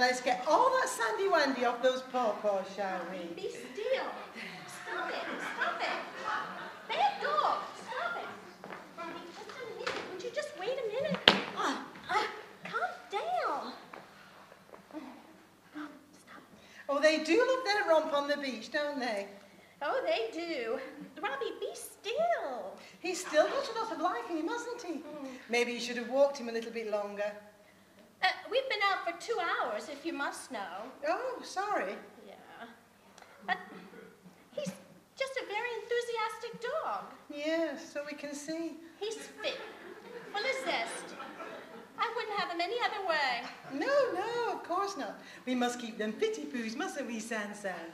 let's get all that sandy-wandy off those paws, shall we? Be still. Stop it. Stop it. Bad dog. Stop it. Robbie, just a minute. Would you just wait a minute? Calm down. Stop. Oh, they do love their romp on the beach, don't they? Oh, they do. Robbie, be still. He's still got a lot of life in him, hasn't he? Maybe you should have walked him a little bit longer. We've been out for 2 hours, if you must know. Oh, sorry. Yeah. But he's just a very enthusiastic dog. Yes, so we can see. He's fit, full of zest. I wouldn't have him any other way. No, of course not. We must keep them fitty-poos, mustn't we, San-San?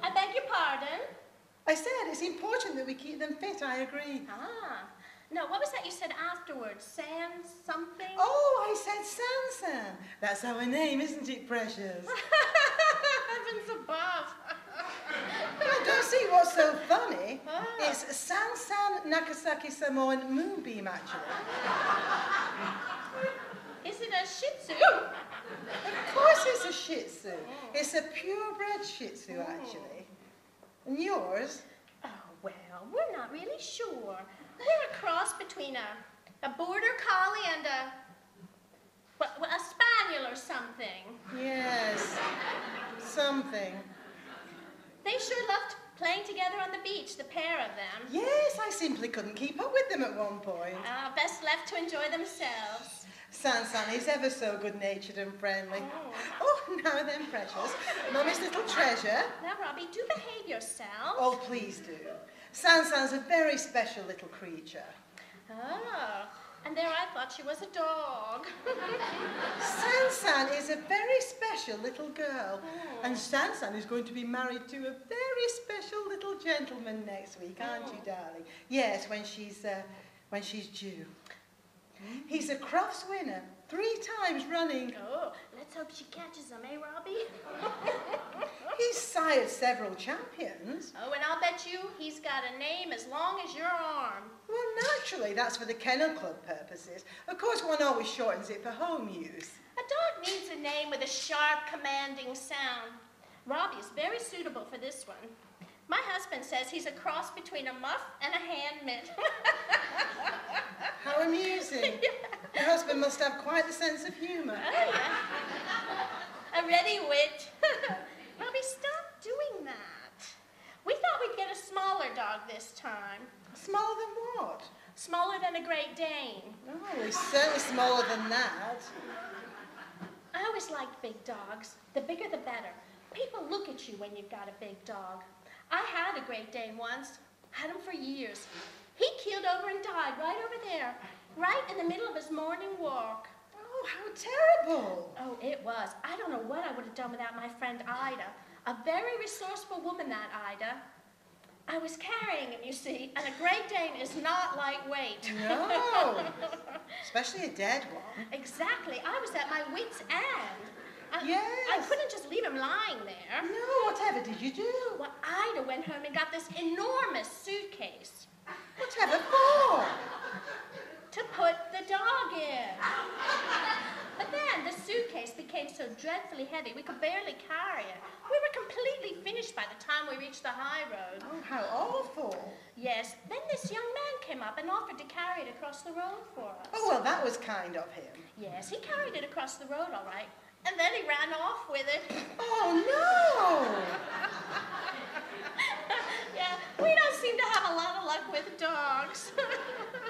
I beg your pardon? I said it's important that we keep them fit, I agree. No, what was that you said afterwards? San something? Oh, I said San-San. That's our name, isn't it, precious? Heavens above. Well, don't see what's so funny. It's San-San Nagasaki Samoan Moonbeam, actually. Is it a Shih Tzu? Of course it's a Shih Tzu. It's a purebred Shih Tzu, actually. And yours? Oh, well, we're not really sure. We're a cross between a border collie and a spaniel or something. Yes, something. They sure loved playing together on the beach, the pair of them. Yes, I simply couldn't keep up with them at one point. Best left to enjoy themselves. San-San is ever so good-natured and friendly. Oh, now then, precious. Mummy's little treasure. Now, Robbie, do behave yourself. Oh, please do. San-San's a very special little creature. Oh, and there I thought she was a dog. San-San is a very special little girl. And San-San is going to be married to a very special little gentleman next week, aren't you, darling? Yes, when she's due. He's a Crofts winner, 3 times running. Oh, let's hope she catches him, eh, Robbie? He's sired several champions. Oh, and I'll bet you he's got a name as long as your arm. Well, naturally, that's for the Kennel Club purposes. Of course, one always shortens it for home use. A dog needs a name with a sharp, commanding sound. Robbie is very suitable for this one. My husband says he's a cross between a muff and a hand mitt. How amusing. Your husband must have quite the sense of humour. Oh, yeah. A ready wit. Robbie, stop doing that. We thought we'd get a smaller dog this time. Smaller than what? Smaller than a Great Dane. Oh, he's certainly smaller than that. I always liked big dogs. The bigger the better. People look at you when you've got a big dog. I had a Great Dane once. Had him for years. He keeled over and died right over there, right in the middle of his morning walk. Oh, how terrible. Oh, it was. I don't know what I would have done without my friend Ida. A very resourceful woman, that Ida. I was carrying him, you see, and a Great Dane is not lightweight. No, especially a dead one. Exactly. I was at my wit's end. Yes. I couldn't just leave him lying there. No, whatever did you do? Well, Ida went home and got this enormous suitcase. Whatever for? To put the dog in. But then the suitcase became so dreadfully heavy we could barely carry it. We were completely finished by the time we reached the high road. Oh, how awful. Yes, then this young man came up and offered to carry it across the road for us. Oh, well, that was kind of him. Yes, he carried it across the road, all right. And then he ran off with it. Oh, no! Yeah, we don't seem to have a lot of luck with dogs.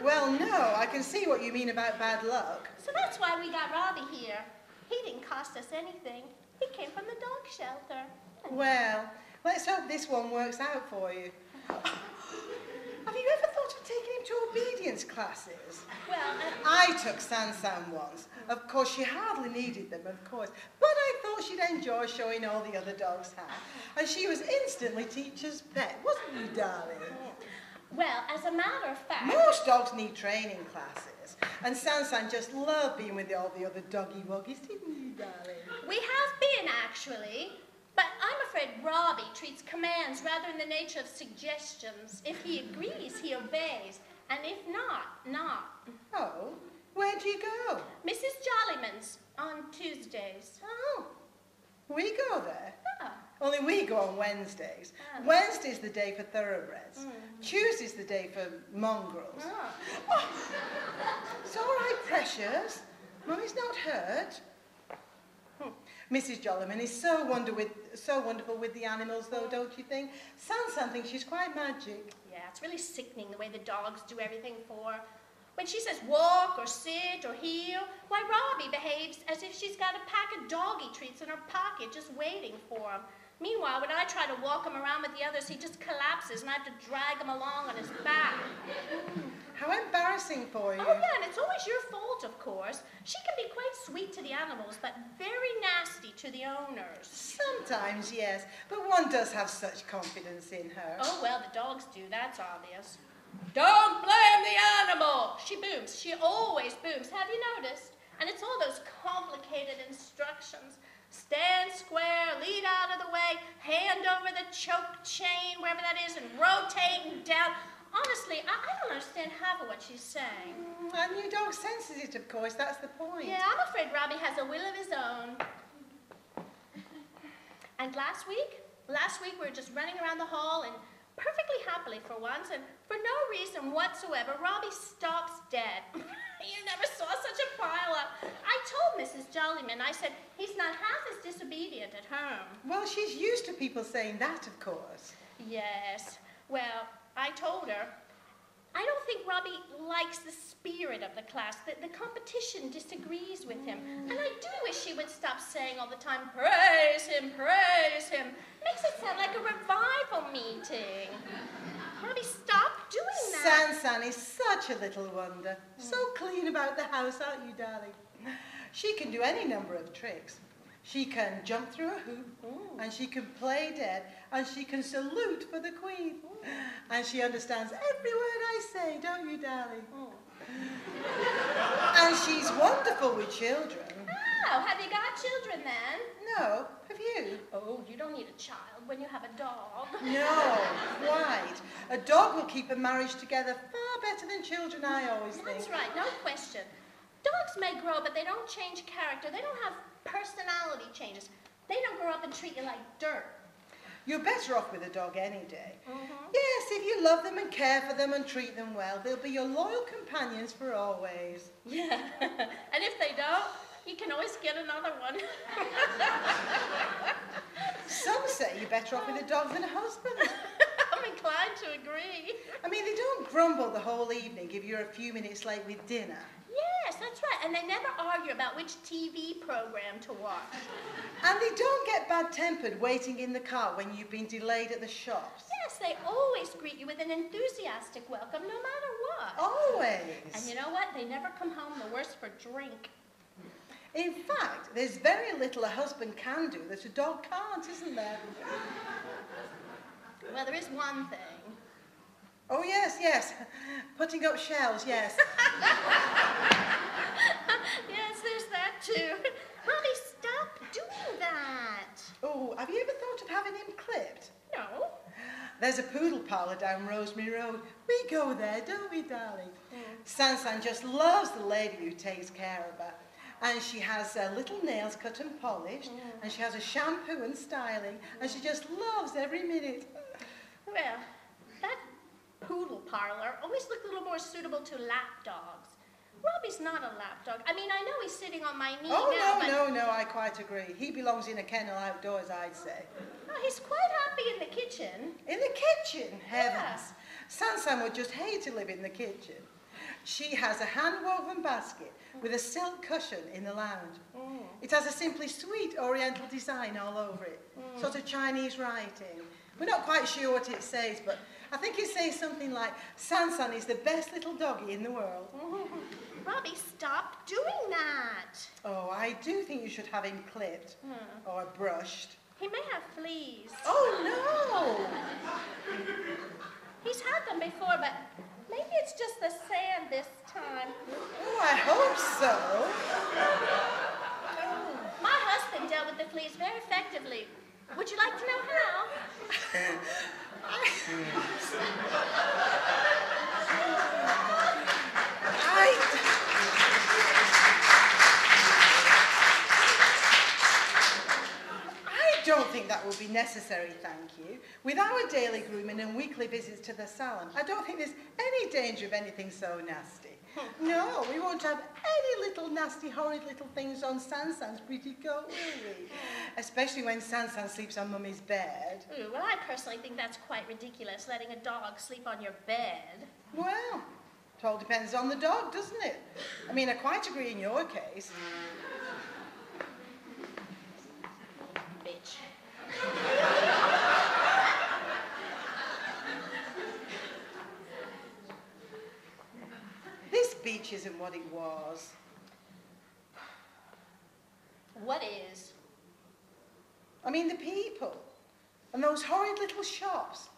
Well, no, I can see what you mean about bad luck. So that's why we got Robbie here. He didn't cost us anything. He came from the dog shelter. Well, let's hope this one works out for you. Have you ever thought of taking him to obedience classes? Well, I took San-San once. Of course, she hardly needed them, of course. But I thought she'd enjoy showing all the other dogs how. And she was instantly teacher's pet, wasn't you, darling? well, as a matter of fact... Most dogs need training classes. And San-San just loved being with all the other doggy-woggies, didn't you, darling? We have been, actually. But I'm afraid Robbie treats commands rather in the nature of suggestions. If he agrees, he obeys. And if not, not. Oh, where do you go? Mrs. Jollyman's on Tuesday Tuesdays. Oh, we go there. Ah. Only we go on Wednesdays. Ah. Wednesday's the day for thoroughbreds. Tuesday's the day for mongrels. Ah. Oh, it's all right, precious. Mummy's not hurt. Mrs. Jollyman is so wonderful with the animals, though, don't you think? Sansan thinks she's quite magic. Yeah, it's really sickening the way the dogs do everything for her. When she says walk or sit or heel, why Robbie behaves as if she's got a pack of doggy treats in her pocket just waiting for him. Meanwhile, when I try to walk him around with the others, he just collapses and I have to drag him along on his back. How embarrassing for you. Oh, yeah, and it's always your fault, of course. She can be quite sweet to the animals, but very nasty to the owners. Sometimes, yes, but one does have such confidence in her. Oh, well, the dogs do, that's obvious. Don't blame the animal! She booms. She always booms. Have you noticed? And it's all those complicated instructions. Stand square, lead out of the way, hand over the choke chain, wherever that is, and rotate and down. Honestly, I don't understand half of what she's saying. And your dog senses it, of course. That's the point. Yeah, I'm afraid Robbie has a will of his own. And last week we were just running around the hall and perfectly happily for once, and for no reason whatsoever, Robbie stops dead. You never saw such a pile-up. I told Mrs. Jollyman, I said, he's not half as disobedient at home. Well, she's used to people saying that, of course. Yes. Well, I told her, I don't think Robbie likes the spirit of the class. The competition disagrees with him. And I do wish she would stop saying all the time, praise him, praise him. Makes it sound like a revival meeting. Robbie, stop doing that. Sansan is such a little wonder. So clean about the house, aren't you, darling? She can do any number of tricks. She can jump through a hoop, and she can play dead, and she can salute for the Queen. And she understands every word I say, don't you, darling? And she's wonderful with children. Oh, have you got children then? No, have you? Oh, you don't need a child when you have a dog. No, quite. A dog will keep a marriage together far better than children, I always think. That's right, no question. Dogs may grow, but they don't change character. They don't have personality changes. They don't grow up and treat you like dirt. You're better off with a dog any day. Yes, if you love them and care for them and treat them well, they'll be your loyal companions for always. Yeah, and if they don't, you can always get another one. Some say you're better off with a dog than a husband. I'm inclined to agree. I mean, they don't grumble the whole evening if you're a few minutes late with dinner. Yes, that's right. And they never argue about which TV program to watch. And they don't get bad-tempered waiting in the car when you've been delayed at the shops. Yes, they always greet you with an enthusiastic welcome, no matter what. Always. And you know what? They never come home the worse for drink. In fact, there's very little a husband can do that a dog can't, isn't there? Well, there is one thing. Oh, yes, yes. Putting up shelves, yes. Yes, there's that too. Robbie, stop doing that. Oh, have you ever thought of having him clipped? No. There's a poodle parlour down Rosemary Road. We go there, don't we, darling? Sansan just loves the lady who takes care of her. And she has little nails cut and polished, and she has a shampoo and styling, and she just loves every minute. Well, that poodle parlor always looked a little more suitable to lap dogs. Robbie's not a lap dog. I mean, I know he's sitting on my knee now, but... No, I quite agree. He belongs in a kennel outdoors, I'd say. Oh, he's quite happy in the kitchen. In the kitchen? Heavens. Sansan would just hate to live in the kitchen. She has a hand-woven basket with a silk cushion in the lounge. It has a simply sweet oriental design all over it, sort of Chinese writing. We're not quite sure what it says, but I think it says something like, Sansan is the best little doggy in the world. Robbie, stop doing that. Oh, I do think you should have him clipped or brushed. He may have fleas. Oh, no! He's had them before, but maybe it's just the sand this time. Oh, I hope so. My husband dealt with the fleas very effectively. Would you like to know how? think that will be necessary, thank you. With our daily grooming and weekly visits to the salon, I don't think there's any danger of anything so nasty. No, we won't have any little nasty, horrid little things on Sansan's pretty coat, will we? Especially when Sansan sleeps on Mummy's bed. Ooh, well, I personally think that's quite ridiculous, letting a dog sleep on your bed. Well, it all depends on the dog, doesn't it? I mean, I quite agree in your case. Bitch. This beach isn't what it was. What is? I mean, the people. And those horrid little shops.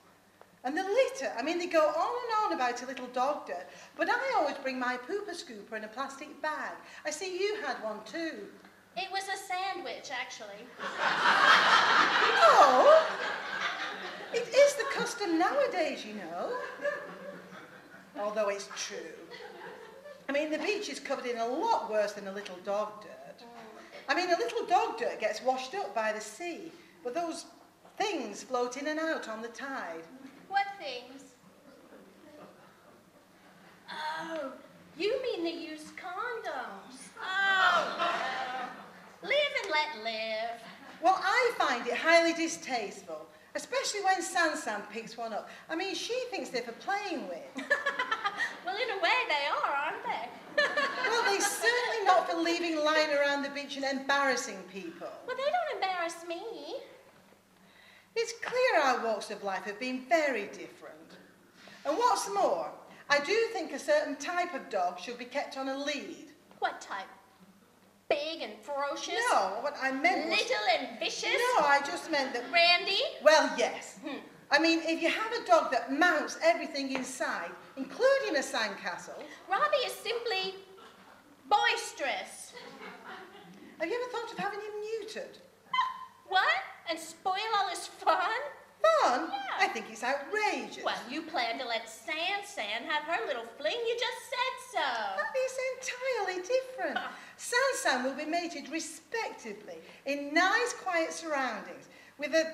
And the litter. I mean, they go on and on about a little dog dirt. But I always bring my pooper scooper in a plastic bag. I see you had one too. It was a sandwich, actually. Oh! It is the custom nowadays, you know. Although it's true. I mean, the beach is covered in a lot worse than a little dog dirt. I mean, a little dog dirt gets washed up by the sea, but those things float in and out on the tide. What things? Oh, you mean the used condoms. Oh, no. Live and let live. Well, I find it highly distasteful, especially when Sansan picks one up. I mean, she thinks they're for playing with. Well, in a way they are, aren't they? Well, they're certainly not for leaving lying around the beach and embarrassing people. Well, they don't embarrass me. It's clear our walks of life have been very different. And what's more, I do think a certain type of dog should be kept on a lead. What type? Big and ferocious? No, what I meant was... Little and vicious? No, I just meant that... Randy? Well, yes. I mean, if you have a dog that mounts everything inside, including a sandcastle... Robbie is simply boisterous. Have you ever thought of having him neutered? What? And spoil all his fun? Fun? Yeah. I think it's outrageous. Well, you plan to let Sansan have her little fling. You just said so. That is entirely different. Sansan will be mated respectably in nice, quiet surroundings with a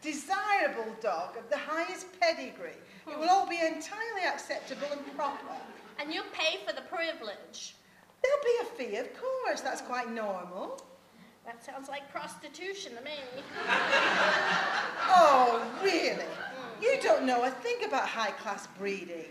desirable dog of the highest pedigree. It will all be entirely acceptable and proper. And you pay for the privilege. There'll be a fee, of course. That's quite normal. That sounds like prostitution to me. Oh, really? You don't know a thing about high-class breeding.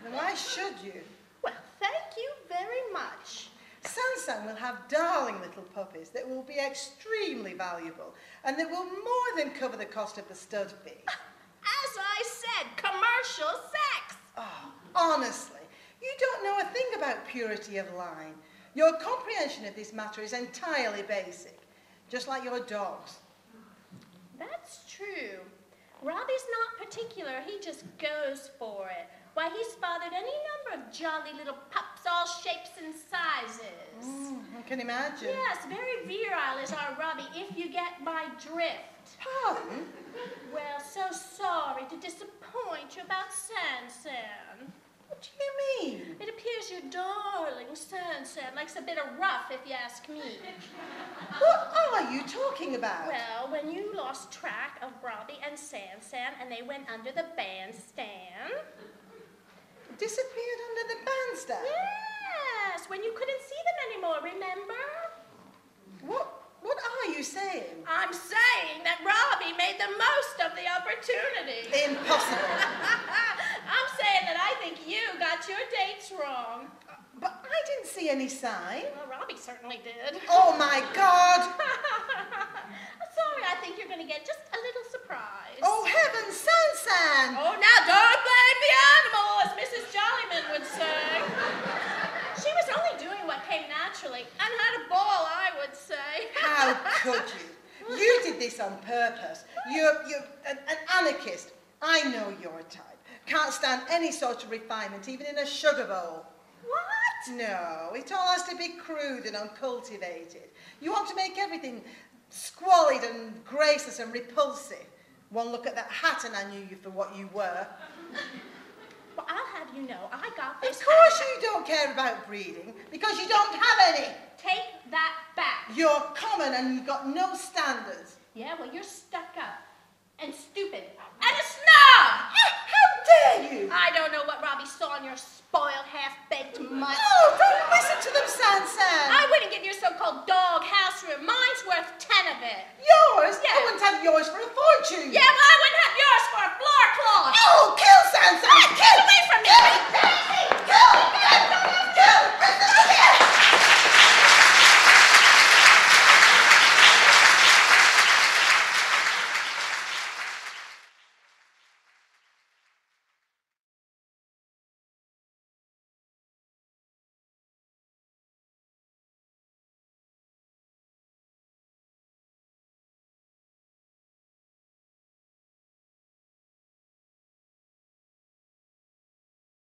And why should you? Well, thank you very much. Sansan will have darling little puppies that will be extremely valuable and that will more than cover the cost of the stud fee. As I said, commercial sex. Oh, honestly, you don't know a thing about purity of line. Your comprehension of this matter is entirely basic, just like your dog's. That's true. Robbie's not particular. He just goes for it. Why, he's fathered any number of jolly little pups, all shapes and sizes. I can imagine. Yes, very virile is our Robbie, if you get my drift. Pardon? Well, so sorry to disappoint you about Sansan. What do you mean? It appears your darling Sansan likes a bit of rough, if you ask me. What are you talking about? Well, when you lost track of Robbie and Sansan and they went under the bandstand. Disappeared under the bandstand? Yes, when you couldn't see them anymore, remember? What are you saying? I'm saying that Robbie made the most of the opportunity. Impossible. I'm saying that I think you got your dates wrong. But I didn't see any sign. Well, Robbie certainly did. Oh my God! Sorry, I think you're going to get just a little surprise. Oh heavens, Sansan! Oh, now don't blame the animal, as Mrs. Jollyman would say. She was only doing what came naturally, and had a ball, I would say. How could you? You did this on purpose. You're an anarchist. I know your type. Can't stand any sort of refinement, even in a sugar bowl. What? No, it all has to be crude and uncultivated. You want to make everything squalid and graceless and repulsive. One look at that hat and I knew you for what you were. Well, I'll have you know, I got this. Of course you don't care about breeding, because you don't have any. Take that back. You're common and you've got no standards. Yeah, well, you're stuck up and stupid and a snob. How dare you? I don't know what Robbie saw in your spoiled, half-baked mutt. Oh, don't listen to them, San. I wouldn't give your so-called dog house room. Mine's worth 10 of it. Yours? Yeah. I wouldn't have yours for a fortune. Yeah, well, I wouldn't have yours